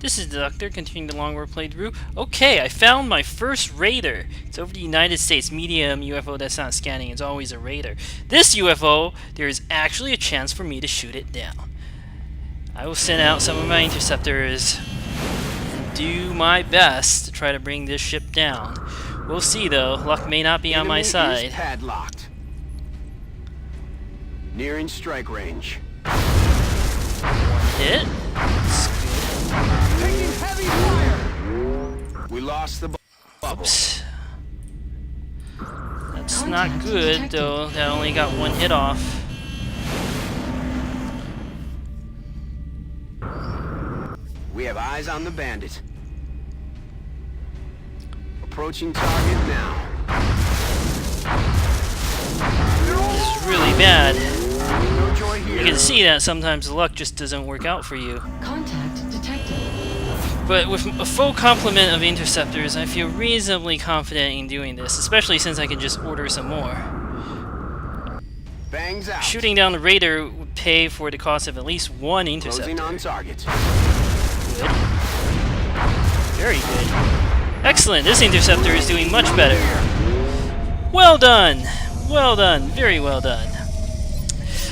This is the Doctor, continuing the long work playthrough. Okay, I found my first raider. It's over the United States, medium UFO that's not scanning. It's always a raider. This UFO, there is actually a chance for me to shoot it down. I will send out some of my interceptors and do my best to try to bring this ship down. We'll see though. Luck may not be on my side. Is padlocked. Nearing strike range. Hit. Taking heavy fire. We lost the bubble. Oops. That's not good though. That only got one hit off. We have eyes on the bandit. Approaching target now. This is really bad. No joy here. You can see that sometimes the luck just doesn't work out for you. Contact detected. But with a full complement of interceptors, I feel reasonably confident in doing this, especially since I can just order some more. Bangs out. Shooting down the raider would pay for the cost of at least one interceptor. Closing on target. Good. Very good. Excellent, this interceptor is doing much better. Well done! Well done, very well done.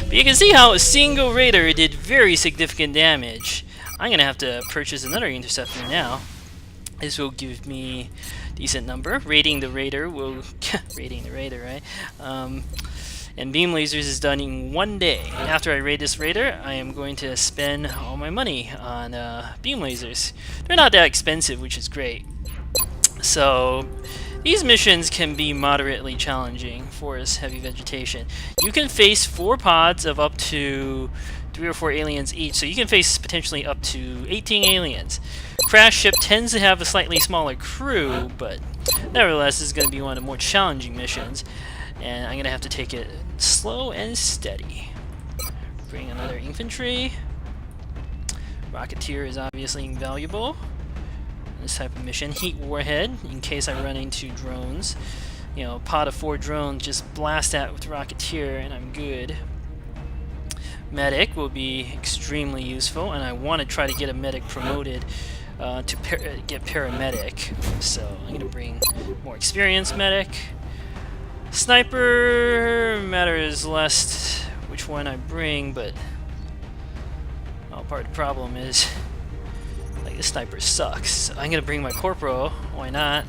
But you can see how a single raider did very significant damage. I'm gonna have to purchase another interceptor now. This will give me a decent number. Raiding the raider will... raiding the raider, right? And beam lasers is done in one day. After I raid this raider, I am going to spend all my money on beam lasers. They're not that expensive, which is great. So these missions can be moderately challenging for this heavy vegetation. You can face 4 pods of up to 3 or 4 aliens each, so you can face potentially up to 18 aliens. Crash ship tends to have a slightly smaller crew, but nevertheless this is going to be one of the more challenging missions. And I'm going to have to take it slow and steady. Bring another infantry. Rocketeer is obviously invaluable. This type of mission. Heat warhead, in case I run into drones. You know, a pod of 4 drones, just blast that with Rocketeer and I'm good. Medic will be extremely useful, and I want to try to get a medic promoted to get paramedic. So I'm going to bring more experienced medic. Sniper matters less which one I bring, but well, part of the problem is like the sniper sucks. So I'm gonna bring my corporal. Why not?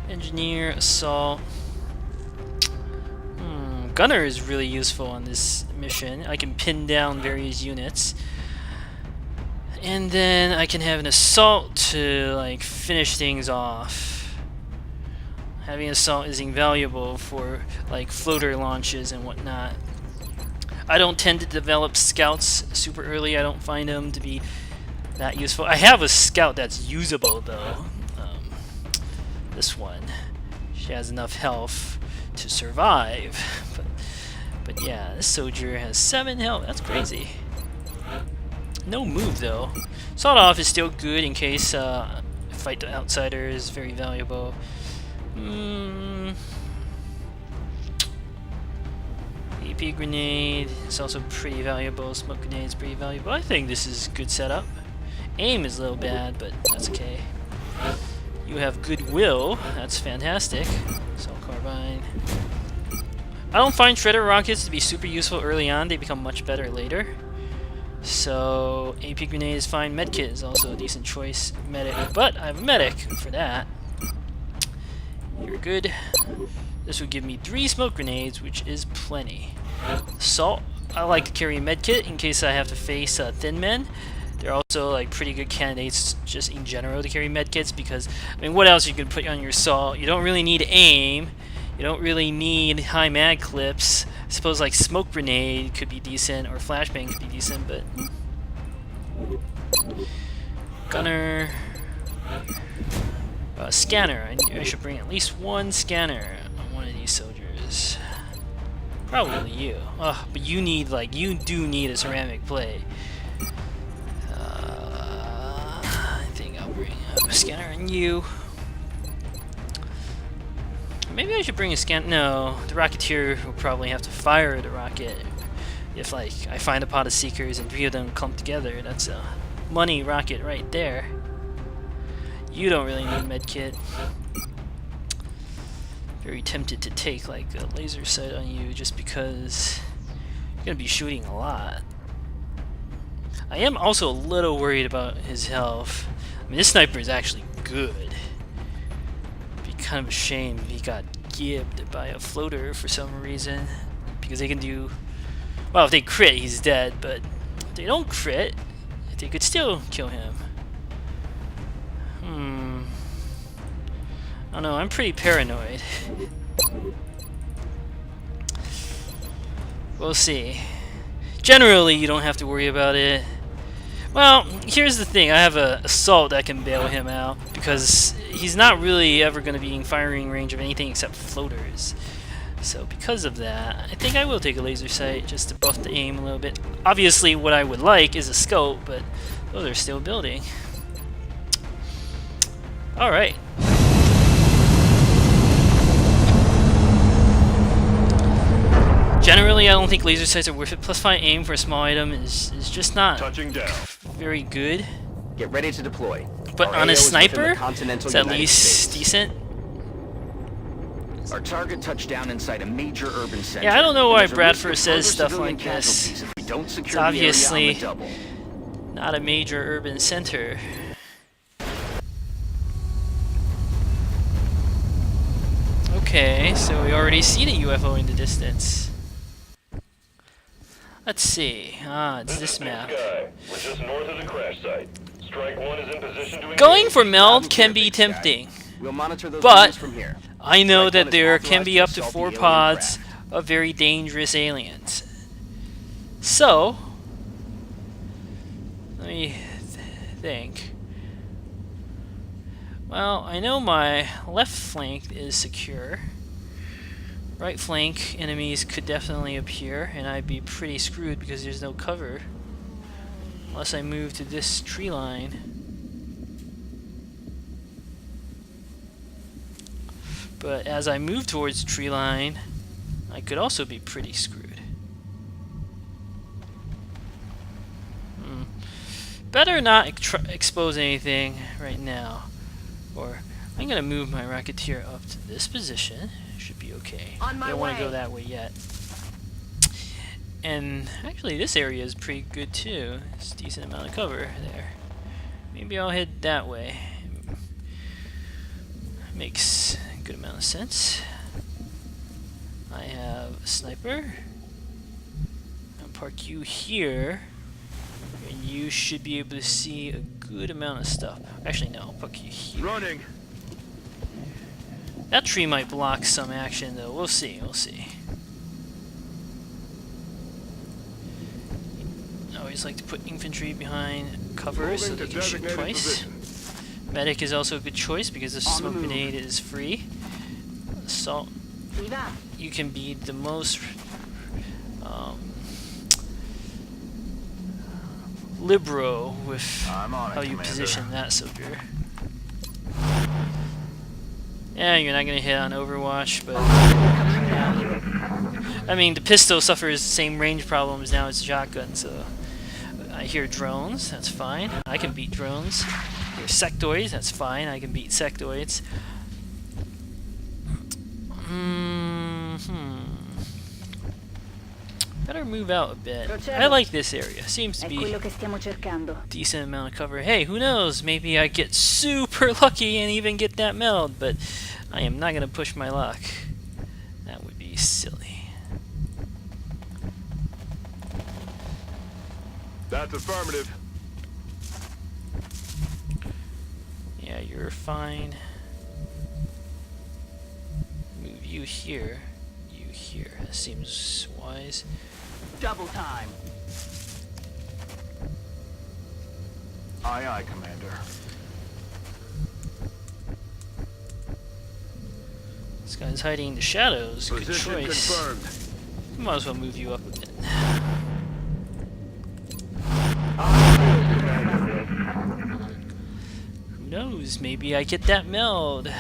Engineer, assault. Gunner is really useful on this mission. I can pin down various units, and then I can have an assault to like finish things off. Having assault is invaluable for like floater launches and whatnot. I don't tend to develop scouts super early. I don't find them to be that useful. I have a scout that's usable though. This one. She has enough health to survive. But yeah, this soldier has 7 health. That's crazy. No move though. Sawed off is still good in case fight the outsider is very valuable. EP grenade is also pretty valuable. Smoke grenade is pretty valuable. I think this is a good setup. Aim is a little bad, but that's okay. You have goodwill. That's fantastic. Assault carbine. I don't find shredder rockets to be super useful early on. They become much better later. So AP grenade is fine. Medkit is also a decent choice. Medic, but I have a medic for that. You're good. This would give me 3 smoke grenades, which is plenty. Assault. I like to carry a medkit in case I have to face thin men. They're also like pretty good candidates just in general to carry medkits because I mean, what else you can put on your assault? You don't really need aim. You don't really need high mag clips. I suppose like smoke grenade could be decent or flashbang could be decent, but gunner. Scanner. I should bring at least 1 scanner on one of these soldiers. Probably you. But you need, like, you do need a ceramic plate. I think I'll bring a scanner on you. Maybe I should bring a scan. No, the Rocketeer will probably have to fire the rocket. If, like, I find a pot of Seekers and 3 of them clump together, that's money rocket right there. You don't really need a med kit. Very tempted to take like a laser sight on you just because you're gonna be shooting a lot. I am also a little worried about his health. I mean, this sniper is actually good. It'd be kind of a shame if he got gibbed by a floater for some reason, because they can do, well, if they crit he's dead, but if they don't crit they could still kill him. I don't know, I'm pretty paranoid. We'll see. Generally you don't have to worry about it. Well, here's the thing, I have a assault that can bail him out, because he's not really ever going to be in firing range of anything except floaters. So because of that, I think I will take a laser sight just to buff the aim a little bit. Obviously what I would like is a scope, but those are still building. Alright. Generally, I don't think laser sights are worth it. Plus 5 aim for a small item is just not very good. Get ready to deploy. But Our on a AO is sniper, within the continental it's at United least States. decent. Our target touched down inside a major urban center. Yeah, I don't know why There's a risk Bradford of says further stuff civilian like this. casualties if we don't secure It's the area on obviously the double. not a major urban center. Okay, so we already see the UFO in the distance. Let's see. It's this map. Sky. We're just north of the crash site. Strike 1 is in position to Going engage. for meld can be tempting, We'll monitor those but areas from here. I know Strike one that is there authorized can be to up to assault 4 the alien pods craft. of very dangerous aliens. So, let me think. Well, I know my left flank is secure. Right flank enemies could definitely appear, and I'd be pretty screwed because there's no cover. Unless I move to this tree line. But as I move towards the tree line, I could also be pretty screwed. Better not expose anything right now. Or I'm gonna move my Rocketeer up to this position. Should be okay. On my I don't want to way. go that way yet. And actually this area is pretty good too. It's a decent amount of cover there. Maybe I'll head that way. Makes a good amount of sense. I have a sniper. I'll park you here. And you should be able to see a good amount of stuff. Actually, no, I'll park you here. Running. That tree might block some action, though. We'll see, we'll see. I always like to put infantry behind cover so they can shoot twice. Medic is also a good choice because the smoke grenade is free. Assault, you can be the most liberal with how you position that soldier. Yeah, you're not gonna hit on Overwatch, but I mean the pistol suffers the same range problems now as a shotgun, so I hear drones, that's fine. I can beat drones. I hear sectoids, that's fine. I can beat sectoids. Better move out a bit. I like this area. Seems to be decent amount of cover. Hey, who knows? Maybe I get super lucky and even get that meld, but I am not gonna push my luck. That would be silly. That's affirmative. Yeah, you're fine. Move you here. You here. That seems wise. Double time. Aye, aye, Commander. This guy's hiding in the shadows. Good Position choice. confirmed. Might as well move you up a bit. Who knows? Maybe I get that meld.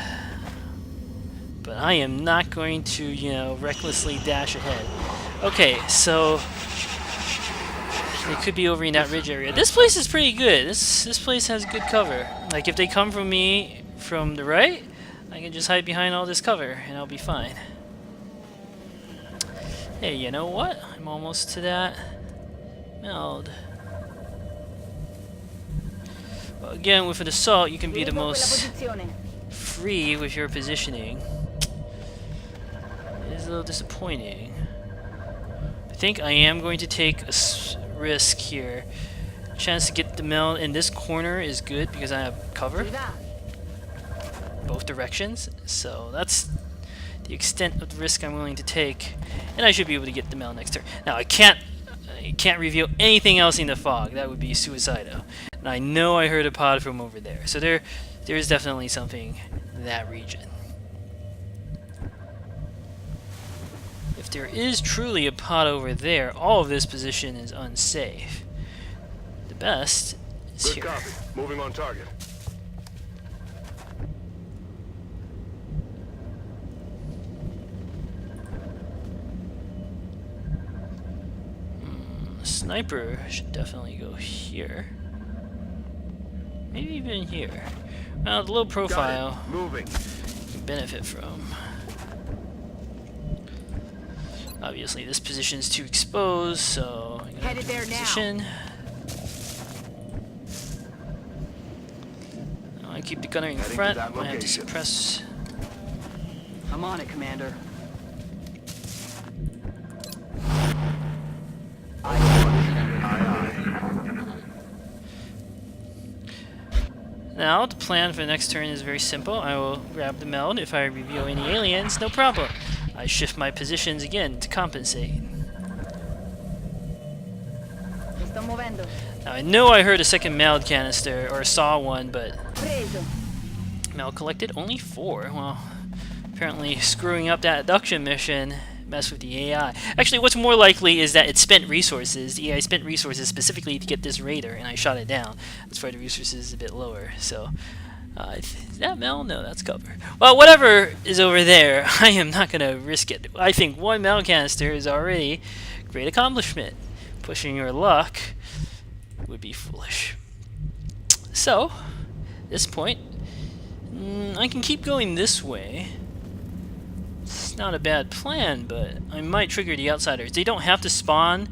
But I am not going to, you know, recklessly dash ahead. Okay, so They could be over in that ridge area. This place is pretty good. This place has good cover. Like, if they come from me from the right, I can just hide behind all this cover, and I'll be fine. Hey, you know what? I'm almost to that meld. Well, again, with an assault, you can be the most free with your positioning. It is a little disappointing. I think I am going to take a risk here. Chance to get the meld in this corner is good because I have cover both directions, so that's the extent of the risk I'm willing to take, and I should be able to get the meld next turn. Now I can't reveal anything else in the fog. That would be suicidal. And I know I heard a pod from over there, so there is definitely something in that region. If there is truly a pod over there, all of this position is unsafe. The best is Good here. copy. Moving on target. Sniper should definitely go here. Maybe even here. Well, the low profile Moving. can benefit from. Obviously, this position is too exposed, so I'm gonna Headed there now. position. I keep the gunner in Heading to front. that I have to location. suppress. I'm on it, Commander. Now, the plan for the next turn is very simple. I will grab the meld. If I reveal any aliens, no problem. I shift my positions again to compensate. Mi sto muovendo. Now, I know I heard a second meld canister, or saw one, but Preso. meld collected only 4. Well, apparently screwing up that abduction mission messed with the AI. Actually, what's more likely is that it spent resources. The AI spent resources specifically to get this raider, and I shot it down. That's why the resources is a bit lower. So, is that meld? No, that's cover. Well, whatever is over there, I am not going to risk it. I think 1 meld canister is already a great accomplishment. Pushing your luck would be foolish. So, at this point, I can keep going this way. It's not a bad plan, but I might trigger the outsiders. They don't have to spawn.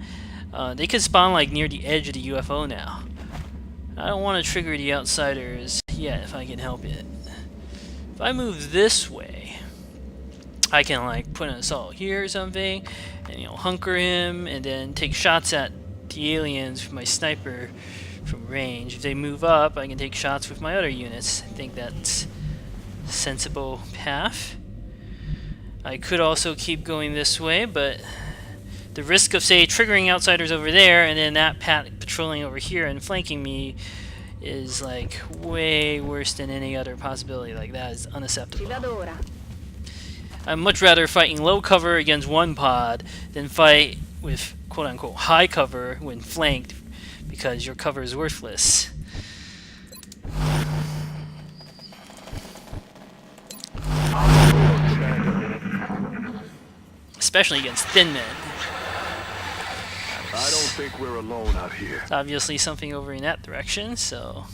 They could spawn like near the edge of the UFO now. I don't want to trigger the outsiders yet if I can help it. If I move this way, I can like put an assault here or something, and hunker him, and then take shots at the aliens with my sniper from range. If they move up, I can take shots with my other units. I think that's a sensible path. I could also keep going this way, but the risk of, say, triggering outsiders over there and then that patrolling over here and flanking me is like way worse than any other possibility. Like, that is unacceptable. Ci vado ora. I'd much rather fighting low cover against one pod than fight with quote-unquote high cover when flanked, because your cover is worthless. Especially against thin men. I don't think we're alone out here. There's obviously something over in that direction, so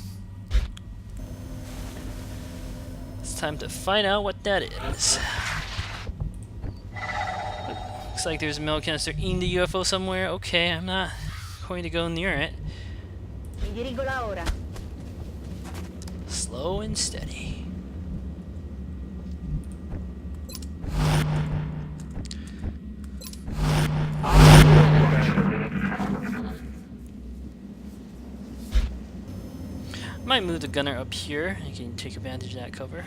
it's time to find out what that is. Looks like there's a meld canister in the UFO somewhere. Okay, I'm not going to go near it. Mi dirigo là ora. Slow and steady. Might move the gunner up here. I can take advantage of that cover.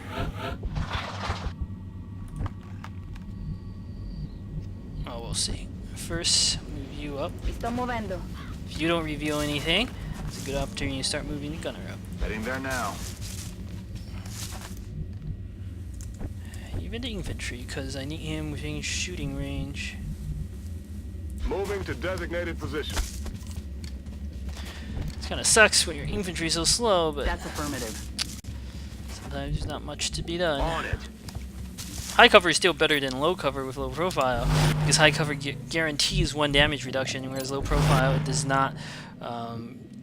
Oh, we'll see. First, move you up. Mi sto muovendo. If you don't reveal anything, it's a good opportunity to start moving the gunner up. Heading there now. Even the infantry, because I need him within shooting range. Moving to designated position. It kind of sucks when your infantry's so slow, but That's affirmative. sometimes there's not much to be done. On it. High cover is still better than low cover with low profile, because high cover guarantees 1 damage reduction, whereas low profile it does not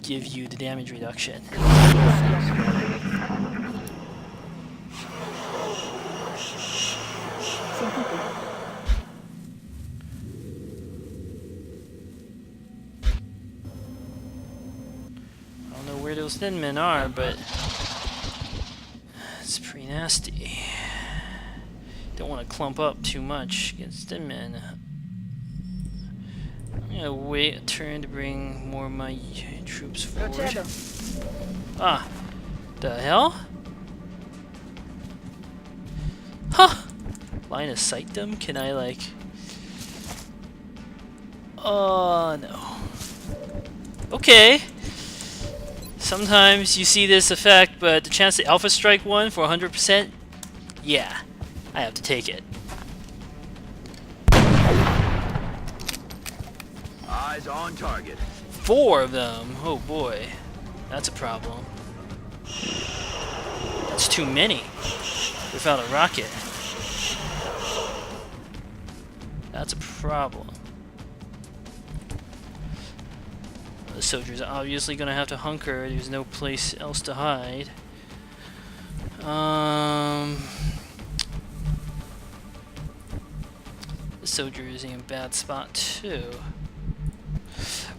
give you the damage reduction. I don't know where those thin men are, but it's pretty nasty. Don't want to clump up too much against thin men. I'm gonna wait a turn to bring more of my troops forward. Procedo. Ah, the hell? Huh! Line of sight them? Can I like... Oh no. Okay. Sometimes you see this effect, but the chance to alpha strike one for 100%? Yeah, I have to take it. Eyes on target. 4 of them? Oh boy. That's a problem. That's too many without a rocket. That's a problem. The soldiers are obviously going to have to hunker. There's no place else to hide. The soldier is in a bad spot too.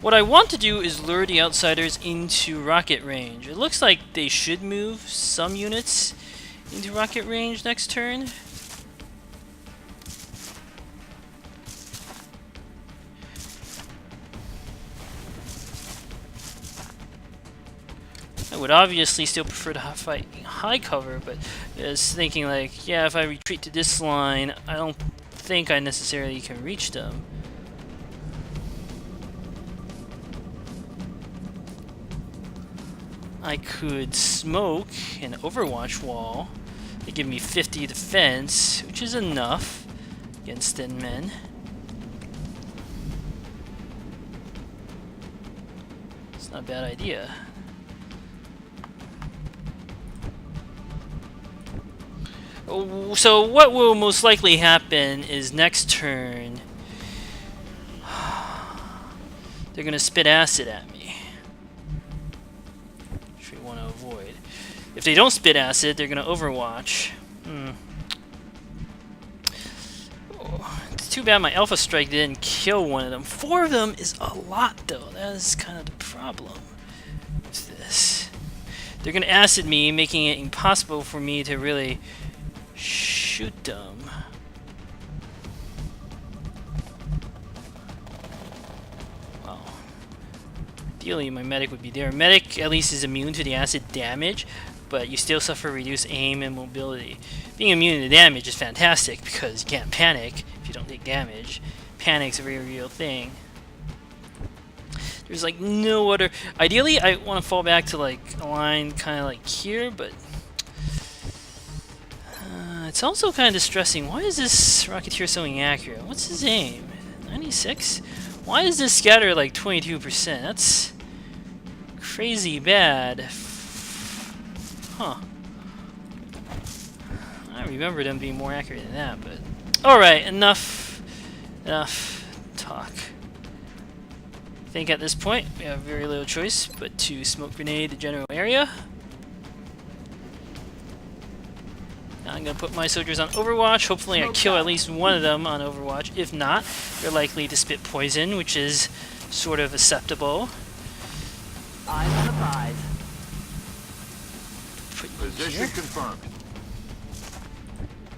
What I want to do is lure the outsiders into rocket range. It looks like they should move some units into rocket range next turn. I would obviously still prefer to fight high cover, but I was thinking like, yeah, if I retreat to this line, I don't think I necessarily can reach them. I could smoke an overwatch wall to give me 50 defense, which is enough against thin men. It's not a bad idea. So what will most likely happen is next turn they're gonna spit acid at me, which we want to avoid. If they don't spit acid, they're gonna overwatch. Oh, it's too bad my alpha strike didn't kill one of them. 4 of them is a lot though. That is kind of the problem with this. They're gonna acid me, making it impossible for me to really shoot them. Well, ideally my medic would be there. Medic at least is immune to the acid damage, but you still suffer reduced aim and mobility. Being immune to damage is fantastic because you can't panic if you don't take damage. Panic's a very real thing. There's like no other... Ideally I want to fall back to like a line kind of like here, but it's also kind of distressing. Why is this Rocketeer so inaccurate? What's his aim? 96? Why is this scatter like 22%? That's crazy bad. Huh. I remember them being more accurate than that, but... Alright, enough talk. I think at this point we have very little choice but to smoke grenade the general area. I'm going to put my soldiers on Overwatch. Hopefully I kill at least one of them on Overwatch. If not, they're likely to spit poison, which is sort of acceptable. Eyes on the prize. Put you Position here. confirmed.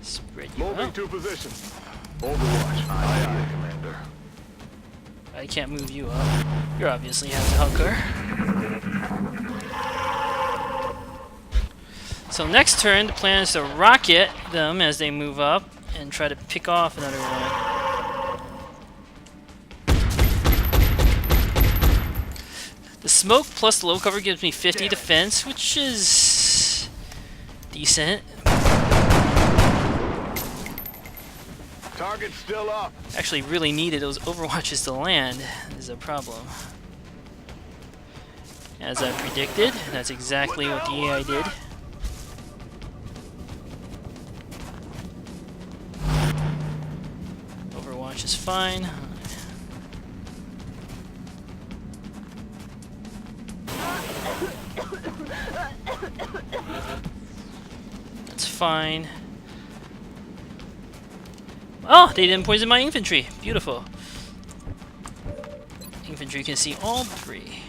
Spread you Moving out. to position. Overwatch. Aye, aye, Commander. I can't move you up. You're obviously have to hunker. So next turn, the plan is to rocket them as they move up and try to pick off another one. The smoke plus the low cover gives me 50 defense, which is decent. Target still up. Actually really needed those overwatches to land is a problem. As I predicted, that's exactly what the AI did. is fine. That's fine. Oh, they didn't poison my infantry. Beautiful. Infantry can see all three.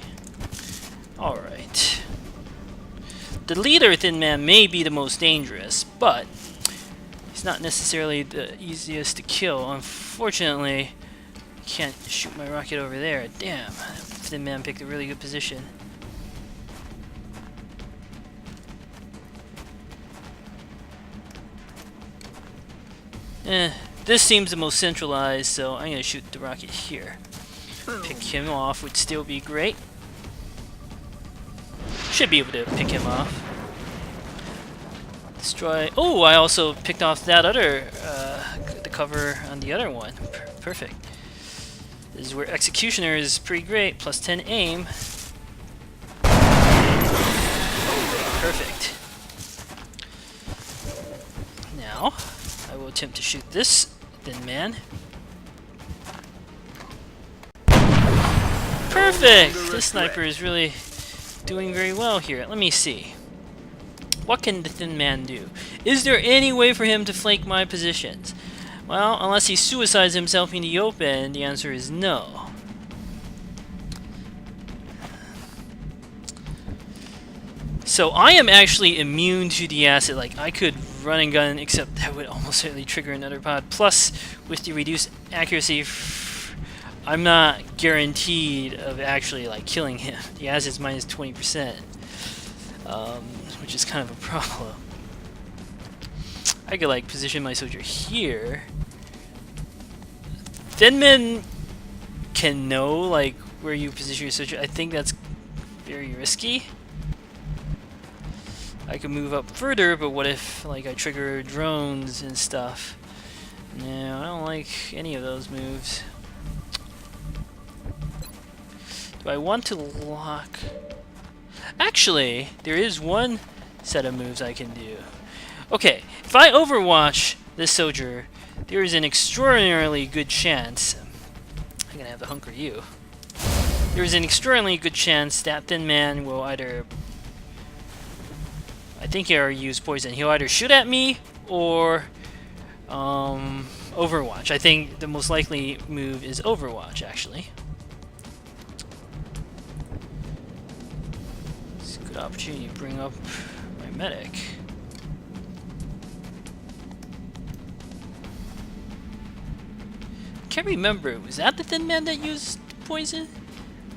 Alright. The leader Thin Man may be the most dangerous, but he's not necessarily the easiest to kill. Unfortunately, I can't shoot my rocket over there. Damn, Thin Man picked a really good position. This seems the most centralized, so I'm gonna shoot the rocket here. Pick him off would still be great. Should be able to pick him off. Destroy. Oh, I also picked off that other, the cover on the other one. Perfect. This is where Executioner is pretty great. Plus 10 aim. Perfect. Now, I will attempt to shoot this Thin Man. Perfect! This sniper is really doing very well here. Let me see. What can the Thin Man do? Is there any way for him to flank my positions? Well, unless he suicides himself in the open, the answer is no. So I am actually immune to the acid. Like, I could run and gun, except that would almost certainly trigger another pod. Plus, with the reduced accuracy, I'm not guaranteed of actually like killing him. The acid's minus 20%, which is kind of a problem. I could like position my soldier here. Thin Men can know like where you position your soldier. I think that's very risky. I could move up further, but what if like I trigger drones and stuff? No, I don't like any of those moves. Do I want to lock? Actually, there is one set of moves I can do. Okay, if I overwatch this soldier, there is an extraordinarily good chance. I'm gonna have to hunker you. There is an extraordinarily good chance that Thin Man will either, I think he'll use poison. He'll either shoot at me or overwatch. I think the most likely move is overwatch, actually. It's a good opportunity to bring up my medic. Can't remember. Was that the Thin Man that used poison?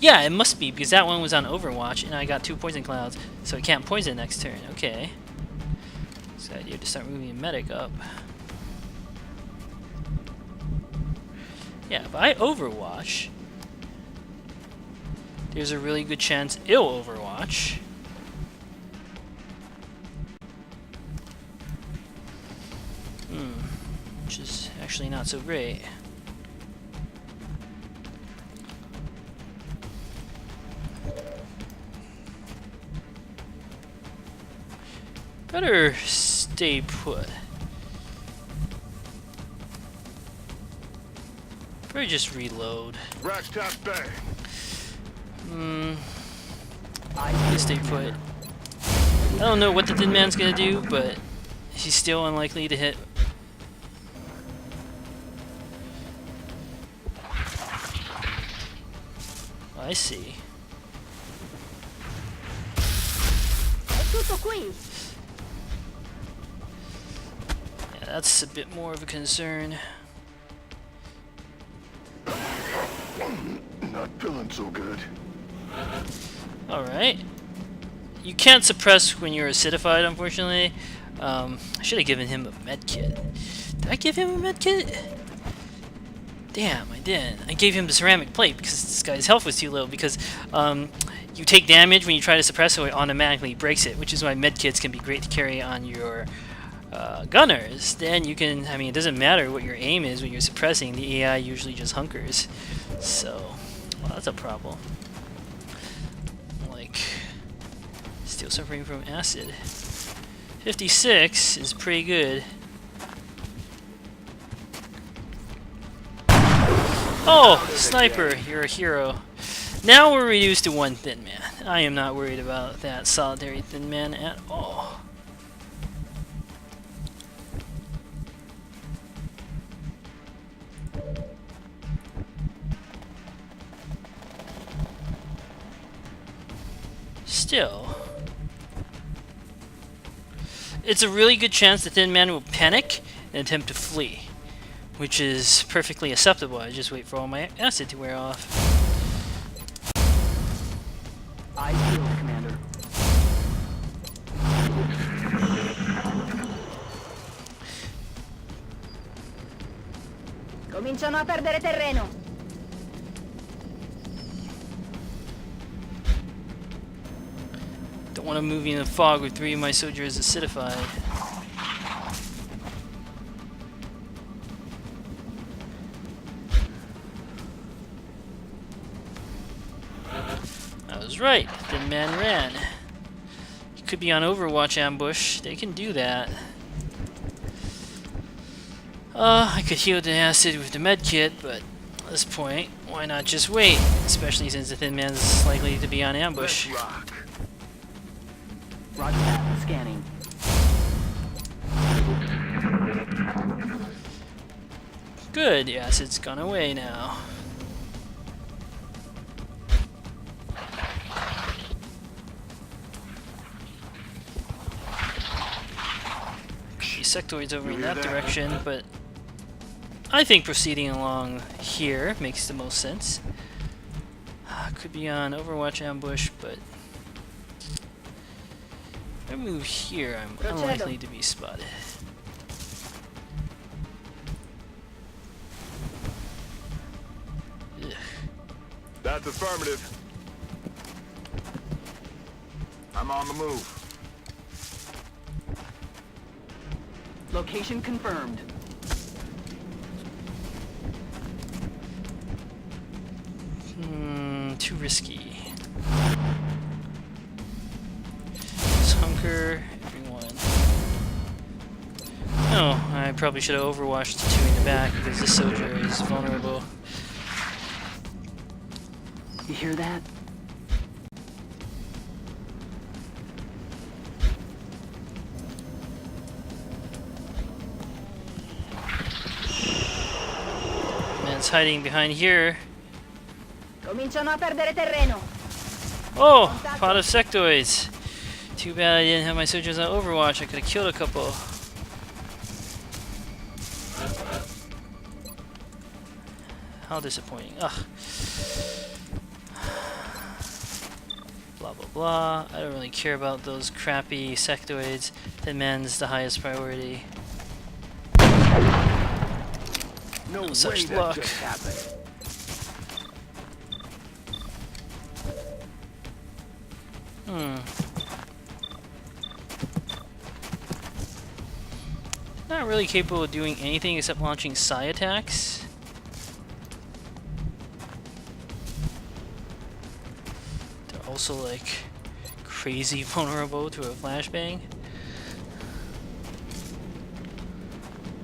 Yeah, it must be, because that one was on Overwatch, and I got 2 poison clouds, so it can't poison next turn. Okay. So I need to start moving a medic up. Yeah, if I Overwatch, there's a really good chance it'll Overwatch. Which is actually not so great. Better stay put. Probably just reload. Stay put. I don't know what the Thin Man's gonna do, but he's still unlikely to hit. I see. Yeah, that's a bit more of a concern. Not feeling so good. Alright. You can't suppress when you're acidified, unfortunately. I should have given him a med kit. Did I give him a med kit? Damn, I didn't. I gave him the ceramic plate because this guy's health was too low, because you take damage when you try to suppress, so it automatically breaks it, which is why med kits can be great to carry on your gunners. Then you can, I mean, it doesn't matter what your aim is when you're suppressing, the AI usually just hunkers. So, well, that's a problem. Like, still suffering from acid. 56 is pretty good. Oh, sniper, you're a hero. Now we're reduced to one thin man. I am not worried about that solitary thin man at all. Still, it's a really good chance the thin man will panic and attempt to flee, which is perfectly acceptable. I just wait for all my acid to wear off. I yield, Commander. Cominciano a perdere terreno. Don't want to move in the fog with 3 of my soldiers acidified. I was right. Thin man ran. He could be on Overwatch ambush. They can do that. I could heal the acid with the med kit, but at this point, why not just wait? Especially since the thin man's likely to be on ambush. Roger that. Scanning. Good, the acid's gone away now. The sectoids over in that direction, but I think proceeding along here makes the most sense. Could be on Overwatch ambush, but if I move here, I'm unlikely to be spotted. Ugh. That's affirmative. I'm on the move. Location confirmed. Too risky. Let's hunker everyone. Oh, I probably should have overwatched the 2 in the back because this soldier is vulnerable. You hear that? Man's hiding behind here. Cominciano a perdere terreno. Oh, pot of sectoids. Too bad I didn't have my soldiers on Overwatch. I could have killed a couple. How disappointing. Ugh. Blah blah blah. I don't really care about those crappy sectoids. Thin man's the highest priority. No such luck. Not really capable of doing anything except launching psi attacks. They're also like crazy vulnerable to a flashbang.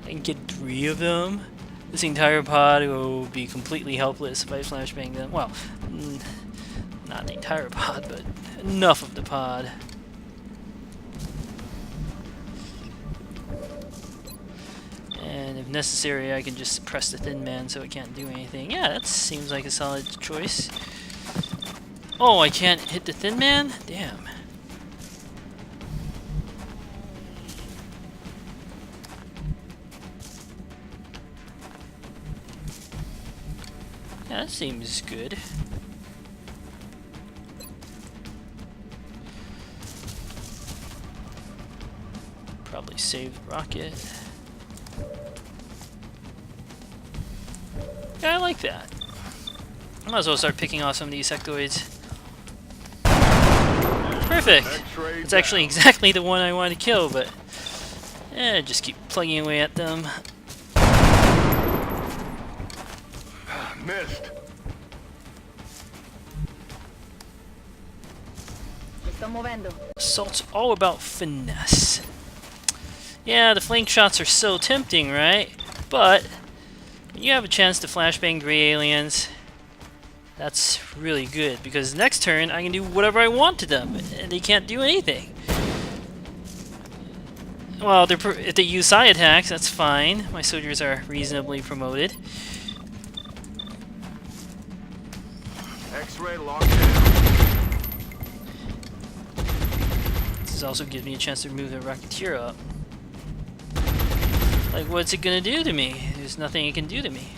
I can get 3 of them. This entire pod will be completely helpless if I flashbang them. Well, not the entire pod, but enough of the pod. And if necessary, I can just suppress the thin man so it can't do anything. Yeah, that seems like a solid choice. Oh, I can't hit the thin man? Damn. Yeah, that seems good. Probably save the rocket. Yeah, I like that. I might as well start picking off some of these sectoids. Perfect! It's actually exactly the one I wanted to kill, but just keep plugging away at them. Missed. Mi sto muovendo. Assault's all about finesse. Yeah, the flank shots are so tempting, right? But When you have a chance to flashbang gray aliens, that's really good, because next turn I can do whatever I want to them, and they can't do anything. Well, if they use psi attacks, that's fine. My soldiers are reasonably promoted. X-ray locked down. This also gives me a chance to move the Rocketeer up. Like, what's it gonna do to me? There's nothing it can do to me.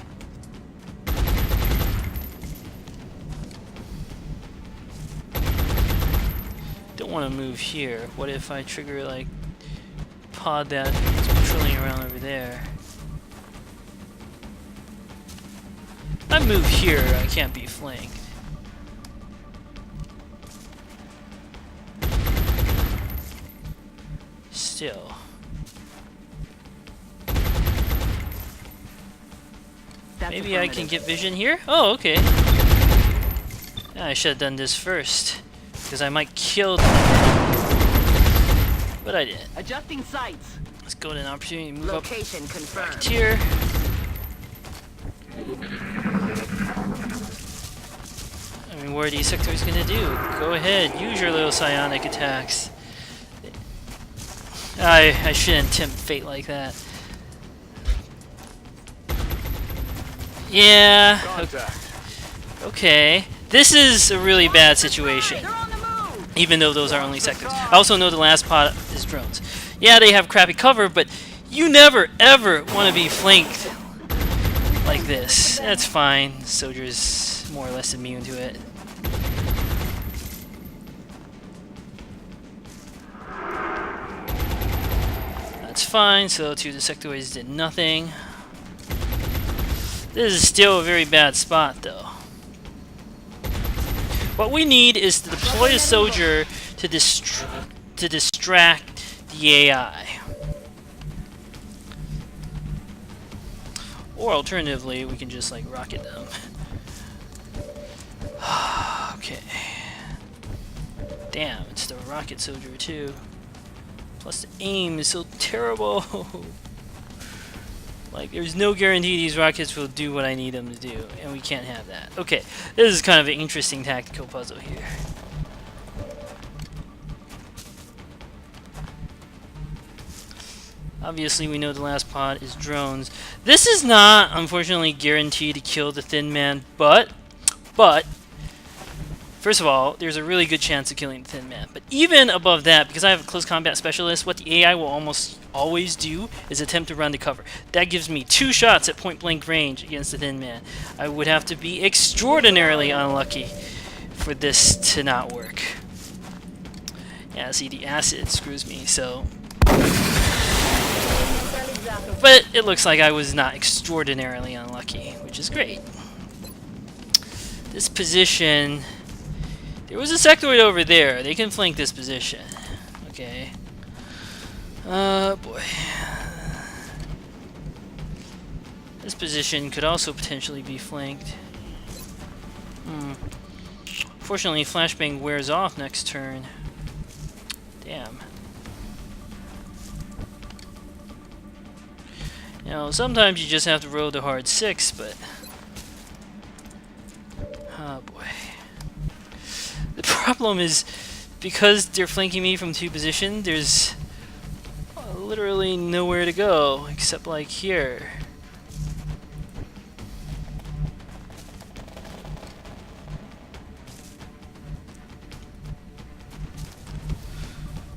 Don't want to move here. What if I trigger, like, pod that is patrolling around over there? If I move here, I can't be flanked. Still. That's Maybe I can affirmative. get vision here? Oh, okay. I should have done this first, because I might kill them. But I didn't. Adjusting sights. Let's go to an opportunity to move Location confirmed. up here. I mean, what are these sectoids gonna do? Go ahead, use your little psionic attacks. I shouldn't tempt fate like that. Yeah. Contact. Okay. This is a really bad situation. They're on the move! Even though those are only sectors. I also know the last pot is drones. Yeah, they have crappy cover, but you never, ever want to be flanked like this. That's fine. Soldier's more or less immune to it. That's fine, so two of the sectoids did nothing. This is still a very bad spot, though. What we need is to deploy a soldier to distract the AI. Or alternatively, we can just like rocket them. Okay. Damn, it's the rocket soldier too. Plus the aim is so terrible. Like, there's no guarantee these rockets will do what I need them to do, and we can't have that. Okay, this is kind of an interesting tactical puzzle here. Obviously, we know the last pod is drones. This is not, unfortunately, guaranteed to kill the Thin Man, but, first of all, there's a really good chance of killing the Thin Man. But even above that, because I have a close combat specialist, what the AI will almost always do is attempt to run to cover. That gives me 2 shots at point-blank range against the Thin Man. I would have to be extraordinarily unlucky for this to not work. Yeah, see, the acid screws me, so... But it looks like I was not extraordinarily unlucky, which is great. This position... There was a sectoid over there. They can flank this position. Okay. Boy. This position could also potentially be flanked. Fortunately, flashbang wears off next turn. Damn. You know, sometimes you just have to roll the hard 6, but... Oh boy. The problem is, because they're flanking me from 2 positions, there's literally nowhere to go, except like here.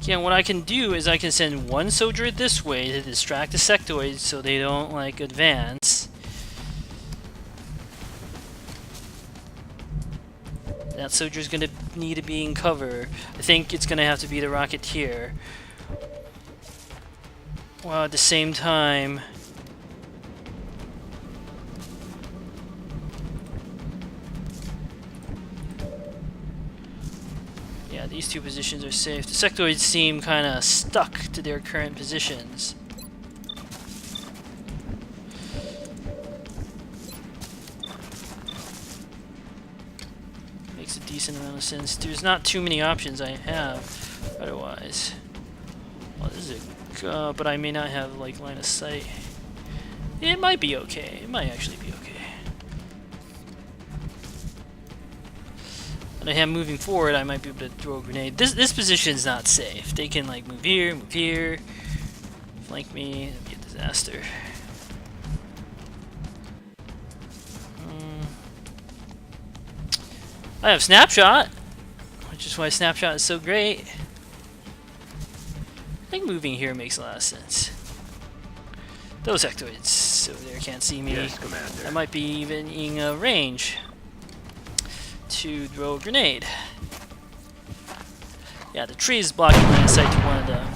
Again, what I can do is I can send 1 soldier this way to distract the sectoids so they don't, like, advance. That soldier's gonna need to be in cover. I think it's gonna have to be the Rocketeer. While at the same time... Yeah, these 2 positions are safe. The sectoids seem kind of stuck to their current positions. Makes a decent amount of sense. There's not too many options I have otherwise. Well, this is a... but I may not have, like, line of sight. It might be okay. It might actually be okay. But I am moving forward, I might be able to throw a grenade. This position is not safe. They can like move here, flank me, it'd be a disaster. I have snapshot, which is why snapshot is so great. I think moving here makes a lot of sense. Those sectoids over there can't see me. Yes, Commander. I might be even in range to throw a grenade. Yeah, the tree is blocking line of sight to one of them.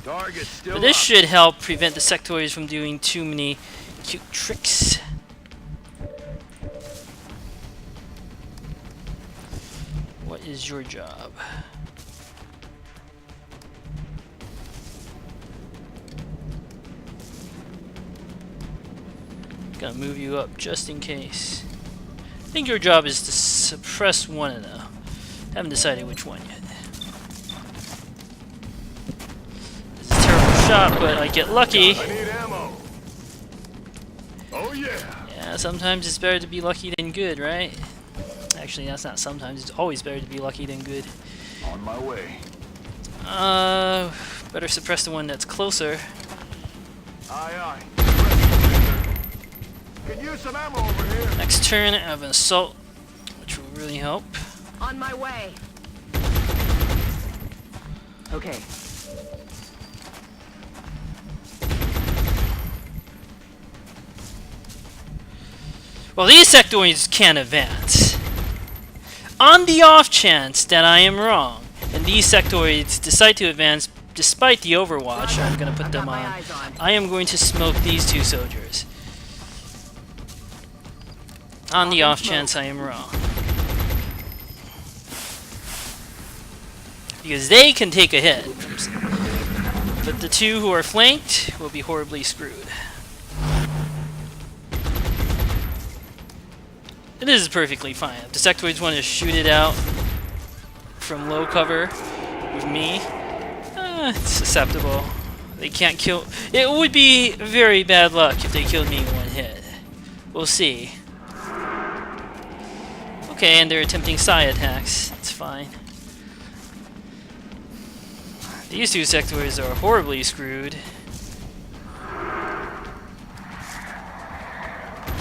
Target still But this up. should help prevent the sectoids from doing too many cute tricks. What is your job? Gonna move you up just in case. I think your job is to suppress one of them. Haven't decided which one yet. This is a terrible shot, but I get lucky. I need ammo. Oh yeah. Yeah, sometimes it's better to be lucky than good, right? Actually, that's not sometimes. It's always better to be lucky than good. On my way. Better suppress the one that's closer. Aye, aye. Can use some ammo over here. Next turn, I have an assault, which will really help. On my way. Okay. Well, these sectoids can't advance. On the off chance that I am wrong, and these sectoids decide to advance despite the overwatch I'm going to put them on, I am going to smoke these two soldiers. On the off chance I am wrong. Because they can take a hit, but the two who are flanked will be horribly screwed. And this is perfectly fine. If the sectoids want to shoot it out from low cover with me, it's acceptable. They can't kill. It would be very bad luck if they killed me in one hit. We'll see. Okay, and they're attempting psi attacks. That's fine. These two sectoids are horribly screwed.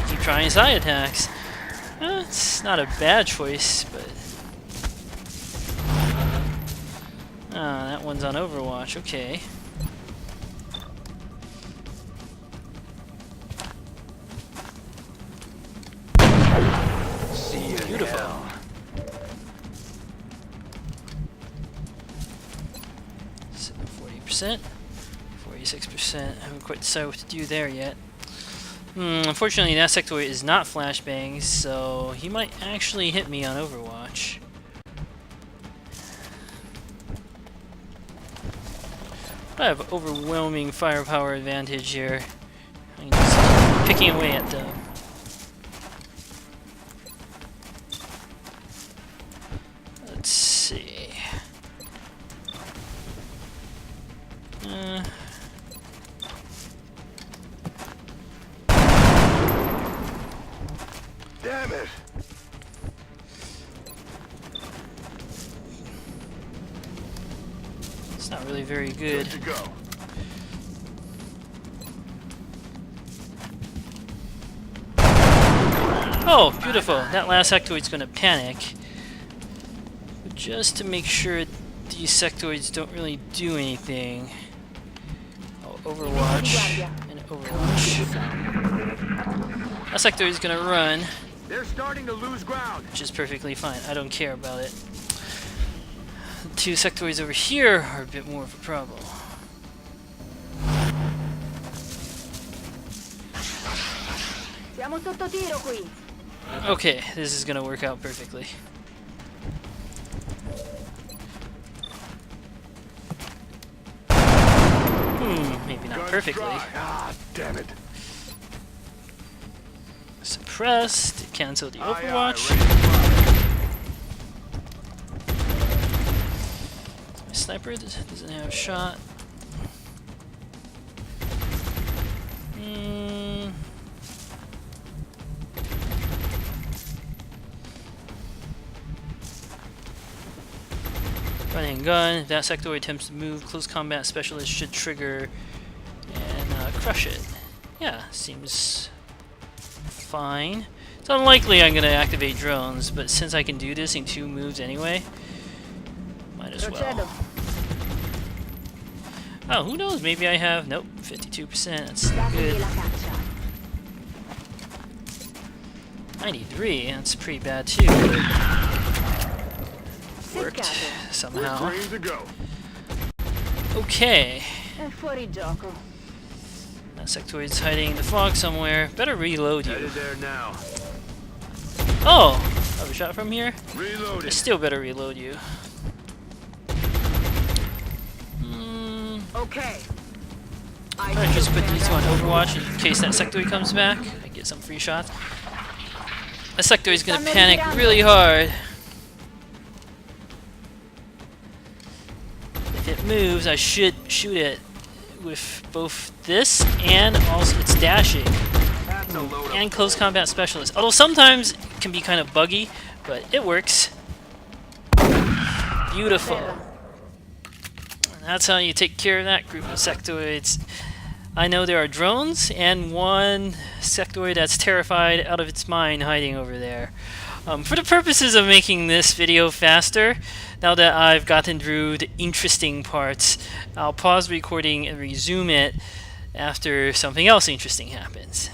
Keep trying psi attacks. It's not a bad choice, but... Ah, that one's on Overwatch, okay. See you in Beautiful. hell. 40%, 46%. I haven't quite decided what to do there yet. Unfortunately, that sectoid is not flashbang, so he might actually hit me on Overwatch. I have overwhelming firepower advantage here. I'm just picking away at them. Let's see. Damn it. It's not really very good. Good to go. Oh, beautiful. That last sectoid's gonna panic. But just to make sure these sectoids don't really do anything. Oh, Overwatch and Overwatch. That sectoid's gonna run, They're starting to lose ground. which is perfectly fine. I don't care about it. The two sectoids over here are a bit more of a problem. Siamo sotto tiro qui. Okay, this is gonna work out perfectly. Maybe not Guns perfectly. dry. Ah, damn it. Suppressed, cancel the Aye, aye, Overwatch. ready to fire. My sniper doesn't have shot. one gun. If that sectoid attempts to move, close combat specialist should trigger and crush it. Yeah, seems fine. It's unlikely I'm going to activate drones, but since I can do this in 2 moves anyway, might as well. Oh, who knows? Maybe I have... Nope, 52%. That's good. 93, that's pretty bad too. Worked somehow. Ready to go. Okay. È fuori gioco. That sectoid's hiding in the fog somewhere. Better reload you. Headed there now. Oh! I have a shot from here? I Reloading. still better reload you. Okay. Alright, just put these on Overwatch in case that sectoid comes back. I get some free shots. That sectoid's gonna panic really hard. If it moves, I should shoot it with both this and also its dashing That's a load and close combat specialist. Although sometimes it can be kind of buggy, but it works. Beautiful. And that's how you take care of that group of sectoids. I know there are drones and one sectoid that's terrified out of its mind hiding over there. For the purposes of making this video faster, now that I've gotten through the interesting parts, I'll pause the recording and resume it after something else interesting happens.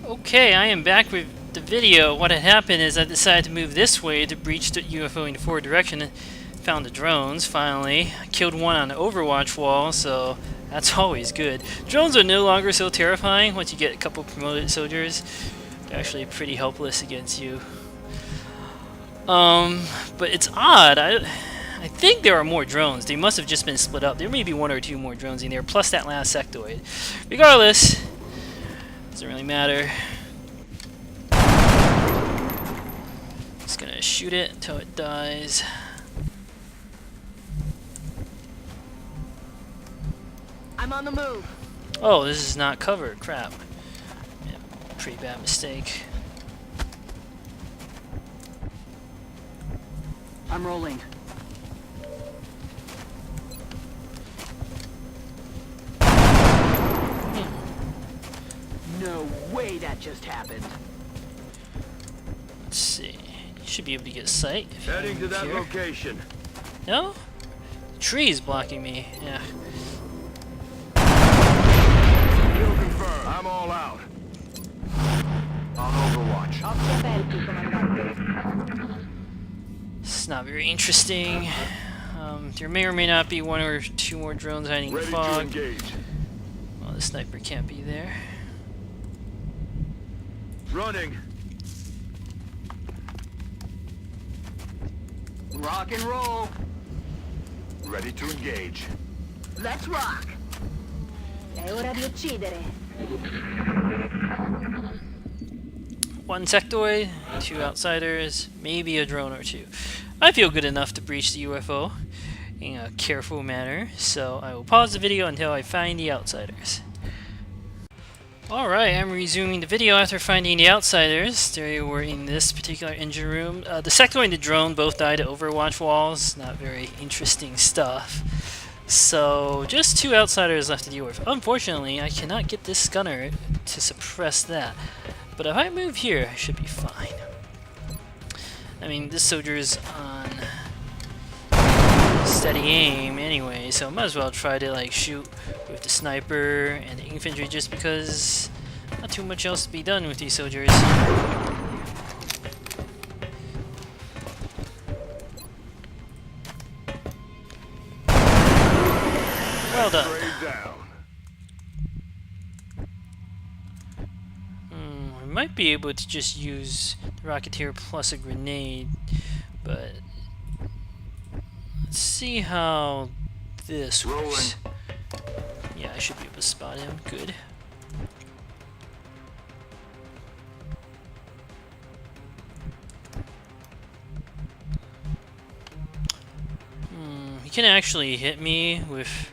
Okay, I am back with the video. What had happened is I decided to move this way to breach the UFO in the forward direction and found the drones finally. I killed one on the Overwatch wall, so that's always good. Drones are no longer so terrifying once you get a couple promoted soldiers. They're actually pretty helpless against you. But it's odd. I think there are more drones. They must have just been split up. There may be 1 or 2 more drones in there, plus that last sectoid. Regardless, doesn't really matter. Just gonna shoot it until it dies. I'm on the move. Oh, this is not covered. Crap. Yeah, pretty bad mistake. I'm rolling. No way that just happened. Let's see. You should be able to get a sight. If you Heading to move that here. location. No? The tree's blocking me. Yeah. Kill confirmed. I'm all out. On Overwatch. Occhi aperti, comandante. It's not very interesting. There may or may not be 1 or 2 more drones hiding in the Ready to fog. engage. Well, the sniper can't be there. Running. Rock and roll. Ready to engage. Let's rock. È ora di uccidere. 1 sectoid, 2 outsiders, maybe a drone or 2. I feel good enough to breach the UFO in a careful manner, so I will pause the video until I find the outsiders. Alright, I'm resuming the video after finding the outsiders. They were in this particular engine room. The sectoid and the drone both died at Overwatch walls. Not very interesting stuff. So, just 2 outsiders left to deal with. Unfortunately, I cannot get this gunner to suppress that. But if I move here, I should be fine. I mean, this soldier's on steady aim anyway, so I might as well try to like shoot with the sniper and the infantry just because not too much else to be done with these soldiers. Well done. Straight down. I might be able to just use the Rocketeer plus a grenade, but let's see how this works. Yeah, I should be able to spot him. Good. He can actually hit me with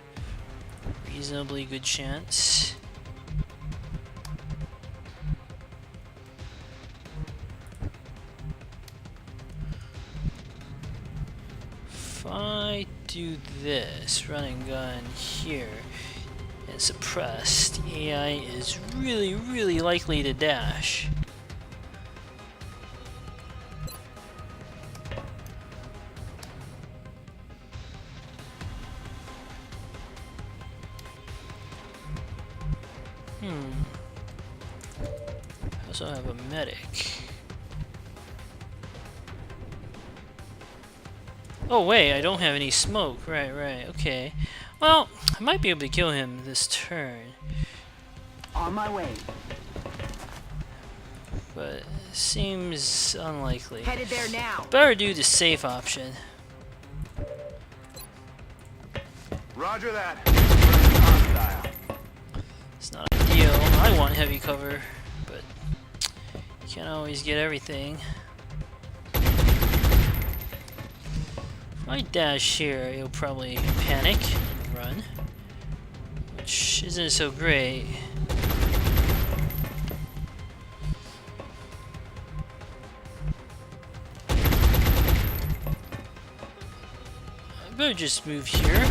reasonably good chance. do this, run and gun here, and suppress, the AI is really, really likely to dash. I also have a medic. Oh wait, I don't have any smoke. Right, okay. Well, I might be able to kill him this turn. On my way. But seems unlikely. Headed there now. Better do the safe option. Roger that. Hostile. It's not ideal. I want heavy cover, but you can't always get everything. If I dash here, he'll probably panic and run, which isn't so great. I better just move here.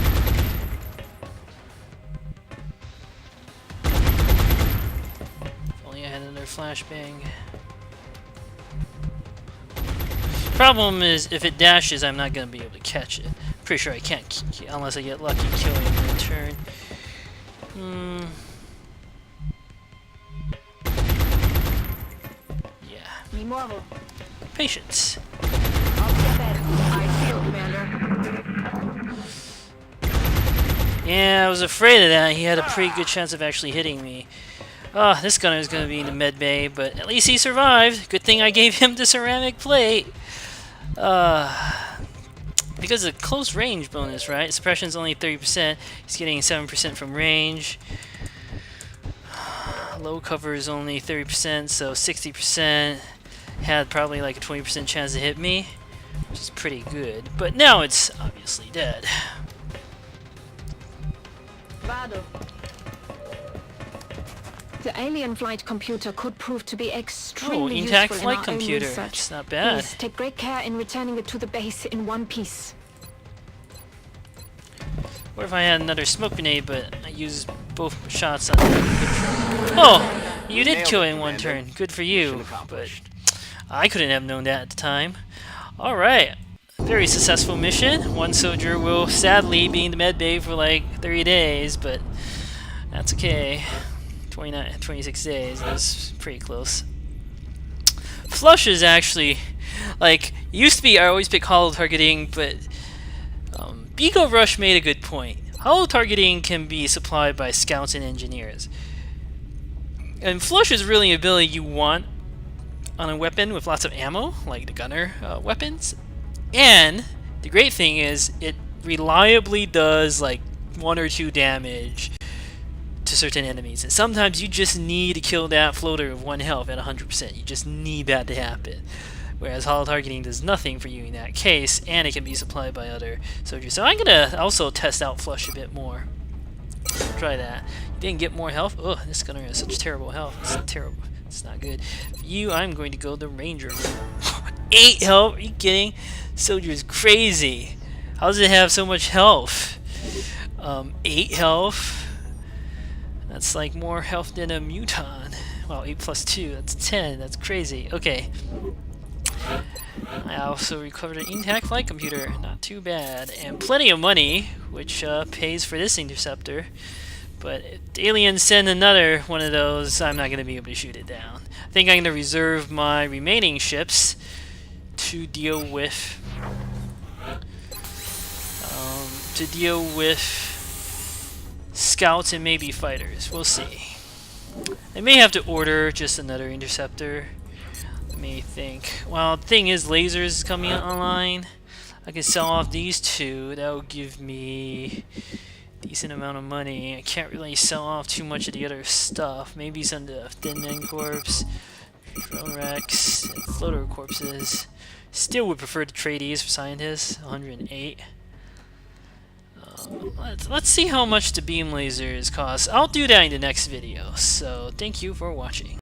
If only I had another flashbang. Problem is, if it dashes, I'm not going to be able to catch it. Pretty sure I can't, unless I get lucky killing it in turn. Yeah. Mi muovo. Patience. I feel, Commander. Yeah, I was afraid of that. He had a pretty good chance of actually hitting me. This gunner is going to be in the med bay, but at least he survived. Good thing I gave him the ceramic plate. Because of close range bonus, right? Suppression's only 30%. He's getting 7% from range. Low cover is only 30%, so 60%. Had probably like a 20% chance to hit me, which is pretty good. But now it's obviously dead. Vado. The alien flight computer could prove to be extremely intact useful flight in our own computer. research. It's not bad. Please take great care in returning it to the base in one piece. What if I had another smoke grenade, but I used both shots on him? Oh! You did kill it in one turn. Good for you. But I couldn't have known that at the time. Alright. Very successful mission. One soldier will sadly be in the med bay for like 30 days, but that's okay. 26 days. That's pretty close. Flush is actually, like, used to be I always pick hollow targeting, but Beagle Rush made a good point. Hollow targeting can be supplied by scouts and engineers. And Flush is really an ability you want on a weapon with lots of ammo, like the gunner weapons. And the great thing is it reliably does like 1 or 2 damage to certain enemies. And sometimes you just need to kill that floater with 1 health at 100%. You just need that to happen. Whereas hollow targeting does nothing for you in that case, and it can be supplied by other soldiers. So I'm gonna also test out Flush a bit more. Try that. You didn't get more health? Ugh, this gunner has such terrible health. It's terrible. It's not good. For you, I'm going to go the Ranger. 8 health? Are you kidding? Soldier's crazy. How does it have so much health? 8 health? That's like more health than a Muton. Wow, 8 plus 2. That's 10. That's crazy. Okay. I also recovered an intact flight computer. Not too bad. And plenty of money, which pays for this interceptor. But if the aliens send another one of those, I'm not going to be able to shoot it down. I think I'm going to reserve my remaining ships to deal with scouts and maybe fighters. We'll see. I may have to order just another interceptor. Let me think. Well, the thing is, lasers coming online. I can sell off these 2. That will give me a decent amount of money. I can't really sell off too much of the other stuff. Maybe some of the Thin Man Corpse, Drone Rex, and Floater Corpses. Still would prefer to trade these for scientists. 108. Let's see how much the beam lasers cost. I'll do that in the next video. So thank you for watching.